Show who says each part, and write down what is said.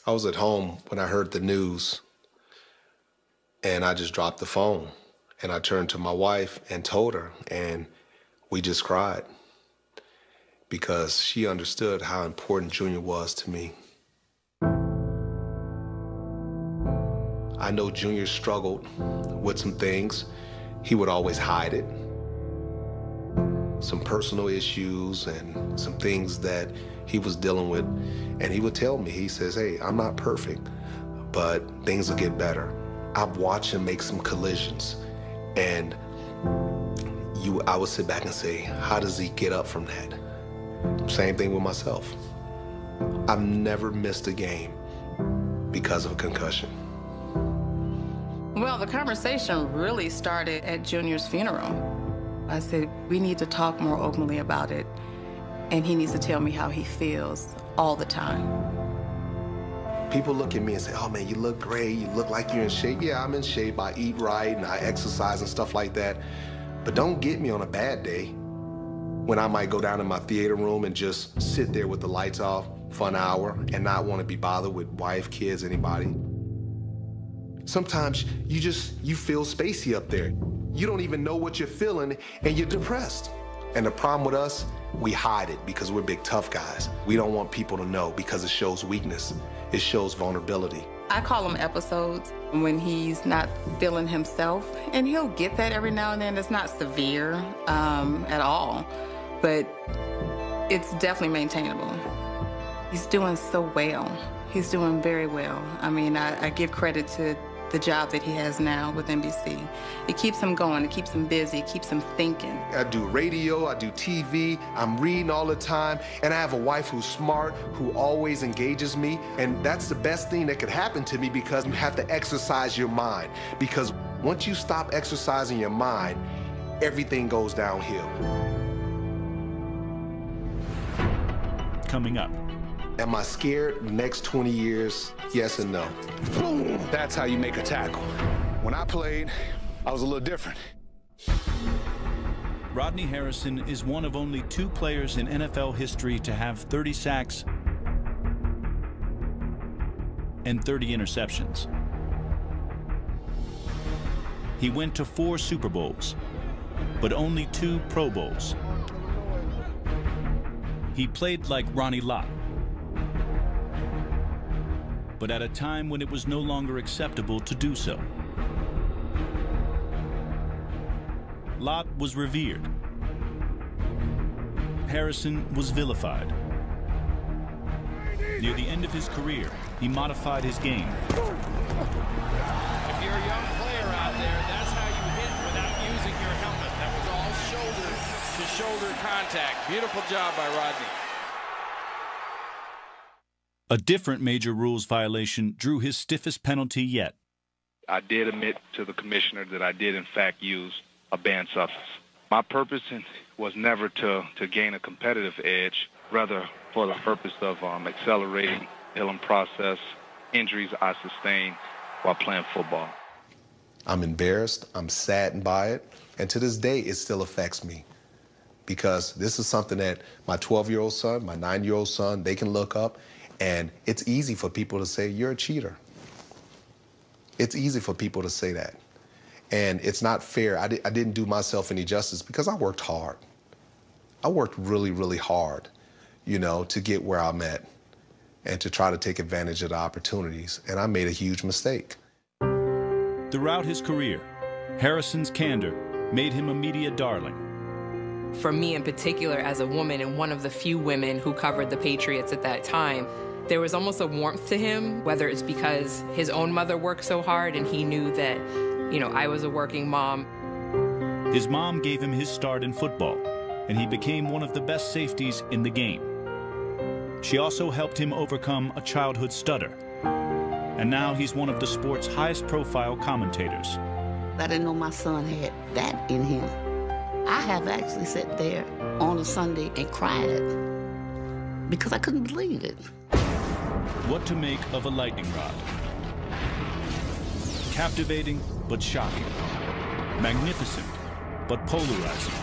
Speaker 1: I was at home when I heard the news, and I just dropped the phone. And I turned to my wife and told her, and we just cried because she understood how important Junior was to me. I know Junior struggled with some things. He would always hide it. Some personal issues and some things that he was dealing with. And he would tell me, he says, hey, I'm not perfect, but things will get better. I've watched him make some collisions, and I would sit back and say, how does he get up from that? Same thing with myself. I've never missed a game because of a concussion.
Speaker 2: Well, the conversation really started at Junior's funeral. I said, we need to talk more openly about it, and he needs to tell me how he feels all the time.
Speaker 1: People look at me and say, oh man, you look great, you look like you're in shape. Yeah, I'm in shape, I eat right and I exercise and stuff like that. But don't get me on a bad day when I might go down in my theater room and just sit there with the lights off for an hour and not want to be bothered with wife, kids, anybody. Sometimes you feel spacey up there. You don't even know what you're feeling and you're depressed. And the problem with us, we hide it because we're big tough guys. We don't want people to know because it shows weakness. It shows vulnerability.
Speaker 2: I call them episodes when he's not feeling himself, and he'll get that every now and then. It's not severe at all, but it's definitely maintainable. He's doing so well. He's doing very well. I mean, I give credit to the job that he has now with NBC. It keeps him going, it keeps him busy, it keeps him thinking.
Speaker 1: I do radio, I do TV, I'm reading all the time, and I have a wife who's smart, who always engages me, and that's the best thing that could happen to me because you have to exercise your mind. Because once you stop exercising your mind, everything goes downhill.
Speaker 3: Coming up.
Speaker 1: Am I scared the next 20 years? Yes and no.
Speaker 4: Boom. That's how you make a tackle. When I played, I was a little different.
Speaker 3: Rodney Harrison is one of only 2 players in NFL history to have 30 sacks and 30 interceptions. He went to 4 Super Bowls, but only 2 Pro Bowls. He played like Ronnie Lott, but at a time when it was no longer acceptable to do so. Lott was revered. Harrison was vilified. Near the end of his career, he modified his game.
Speaker 5: If you're a young player out there, that's how you hit without using your helmet. That was all shoulder-to-shoulder contact. Beautiful job by Rodney.
Speaker 3: A different major rules violation drew his stiffest penalty yet.
Speaker 6: I did admit to the commissioner that I did, in fact, use a banned substance. My purpose was never to gain a competitive edge, rather for the purpose of accelerating the healing process, injuries I sustained while playing football.
Speaker 1: I'm embarrassed, I'm saddened by it, and to this day, it still affects me. Because this is something that my 12-year-old son, my 9-year-old son, they can look up, and it's easy for people to say, you're a cheater. It's easy for people to say that. And it's not fair. I didn't do myself any justice because I worked hard. I worked really, really hard, you know, to get where I'm at and to try to take advantage of the opportunities. And I made a huge mistake.
Speaker 3: Throughout his career, Harrison's candor made him a media darling.
Speaker 7: For me in particular, as a woman and one of the few women who covered the Patriots at that time, there was almost a warmth to him, whether it's because his own mother worked so hard and he knew that, you know, I was a working mom.
Speaker 3: His mom gave him his start in football, and he became one of the best safeties in the game. She also helped him overcome a childhood stutter, and now he's one of the sport's highest profile commentators.
Speaker 8: I didn't know my son had that in him. I have actually sat there on a Sunday and cried because I couldn't believe it.
Speaker 3: What to make of a lightning rod? Captivating but shocking. Magnificent but polarizing.